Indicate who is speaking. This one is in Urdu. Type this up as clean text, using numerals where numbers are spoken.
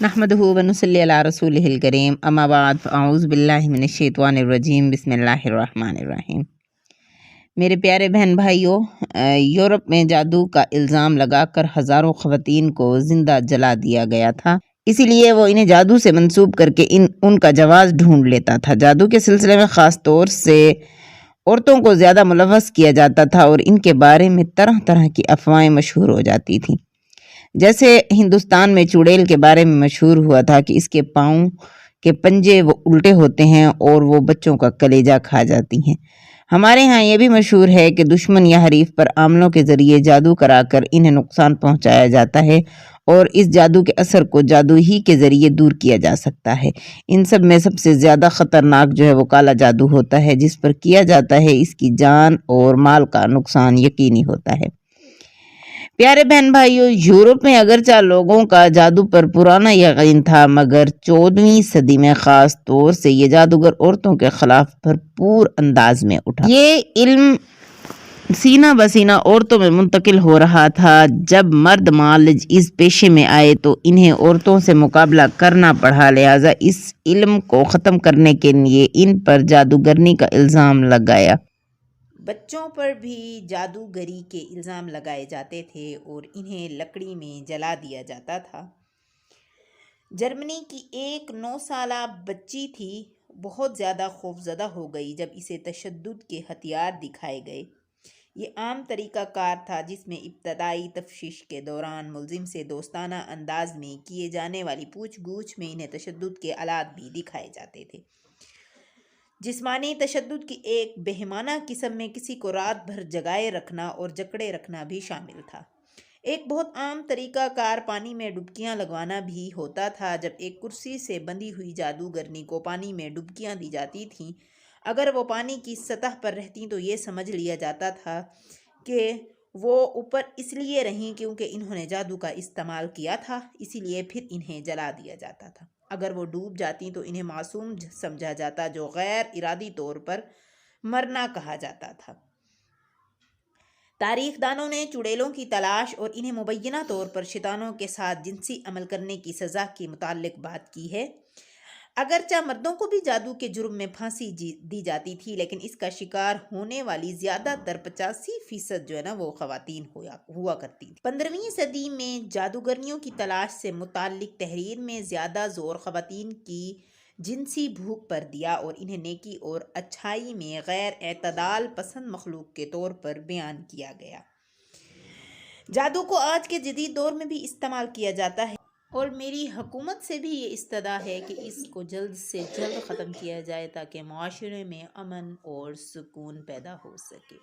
Speaker 1: نحمدہ ونصلی علی رسولہ الکریم اما بعد فاعوذ باللہ من الشیطان الرجیم بسم اللہ الرحمن الرحیم۔ میرے پیارے بہن بھائیوں، یورپ میں جادو کا الزام لگا کر ہزاروں خواتین کو زندہ جلا دیا گیا تھا، اسی لیے وہ انہیں جادو سے منسوب کر کے ان کا جواز ڈھونڈ لیتا تھا۔ جادو کے سلسلے میں خاص طور سے عورتوں کو زیادہ ملوث کیا جاتا تھا اور ان کے بارے میں طرح طرح کی افواہیں مشہور ہو جاتی تھیں۔ جیسے ہندوستان میں چڑیل کے بارے میں مشہور ہوا تھا کہ اس کے پاؤں کے پنجے وہ الٹے ہوتے ہیں اور وہ بچوں کا کلیجہ کھا جاتی ہیں۔ ہمارے ہاں یہ بھی مشہور ہے کہ دشمن یا حریف پر عاملوں کے ذریعے جادو کرا کر انہیں نقصان پہنچایا جاتا ہے اور اس جادو کے اثر کو جادو ہی کے ذریعے دور کیا جا سکتا ہے۔ ان سب میں سب سے زیادہ خطرناک جو ہے وہ کالا جادو ہوتا ہے، جس پر کیا جاتا ہے اس کی جان اور مال کا نقصان یقینی ہوتا ہے۔ پیارے بہن بھائیوں، یورپ میں اگرچہ لوگوں کا جادو پر پرانا یقین تھا، مگر 14ویں صدی میں خاص طور سے یہ جادوگر عورتوں کے خلاف بھرپور انداز میں اٹھا۔ یہ علم سینہ بسینہ عورتوں میں منتقل ہو رہا تھا۔ جب مرد معالج اس پیشے میں آئے تو انہیں عورتوں سے مقابلہ کرنا پڑا، لہٰذا اس علم کو ختم کرنے کے لیے ان پر جادوگرنی کا الزام لگایا۔ بچوں پر بھی جادوگری کے الزام لگائے جاتے تھے اور انہیں لکڑی میں جلا دیا جاتا تھا۔ جرمنی کی ایک 9 سالہ بچی تھی، بہت زیادہ خوفزدہ ہو گئی جب اسے تشدد کے ہتھیار دکھائے گئے۔ یہ عام طریقہ کار تھا جس میں ابتدائی تفتیش کے دوران ملزم سے دوستانہ انداز میں کیے جانے والی پوچھ گچھ میں انہیں تشدد کے آلات بھی دکھائے جاتے تھے۔ جسمانی تشدد کی ایک بہیمانہ قسم میں کسی کو رات بھر جگائے رکھنا اور جکڑے رکھنا بھی شامل تھا۔ ایک بہت عام طریقہ کار پانی میں ڈبکیاں لگوانا بھی ہوتا تھا۔ جب ایک کرسی سے بندھی ہوئی جادوگرنی کو پانی میں ڈبکیاں دی جاتی تھیں، اگر وہ پانی کی سطح پر رہتیں تو یہ سمجھ لیا جاتا تھا کہ وہ اوپر اس لیے رہیں کیونکہ انہوں نے جادو کا استعمال کیا تھا، اسی لیے پھر انہیں جلا دیا جاتا تھا۔ اگر وہ ڈوب جاتی تو انہیں معصوم سمجھا جاتا، جو غیر ارادی طور پر مرنا کہا جاتا تھا۔ تاریخ دانوں نے چڑیلوں کی تلاش اور انہیں مبینہ طور پر شیطانوں کے ساتھ جنسی عمل کرنے کی سزا کے متعلق بات کی ہے۔ اگرچہ مردوں کو بھی جادو کے جرم میں پھانسی دی جاتی تھی، لیکن اس کا شکار ہونے والی زیادہ تر 85% جو ہے نا وہ خواتین ہوا کرتی تھی۔ 15ویں صدی میں جادوگرنیوں کی تلاش سے متعلق تحریر میں زیادہ زور خواتین کی جنسی بھوک پر دیا اور انہیں نیکی اور اچھائی میں غیر اعتدال پسند مخلوق کے طور پر بیان کیا گیا۔ جادو کو آج کے جدید دور میں بھی استعمال کیا جاتا ہے اور میری حکومت سے بھی یہ استدعا ہے کہ اس کو جلد سے جلد ختم کیا جائے تاکہ معاشرے میں امن اور سکون پیدا ہو سکے۔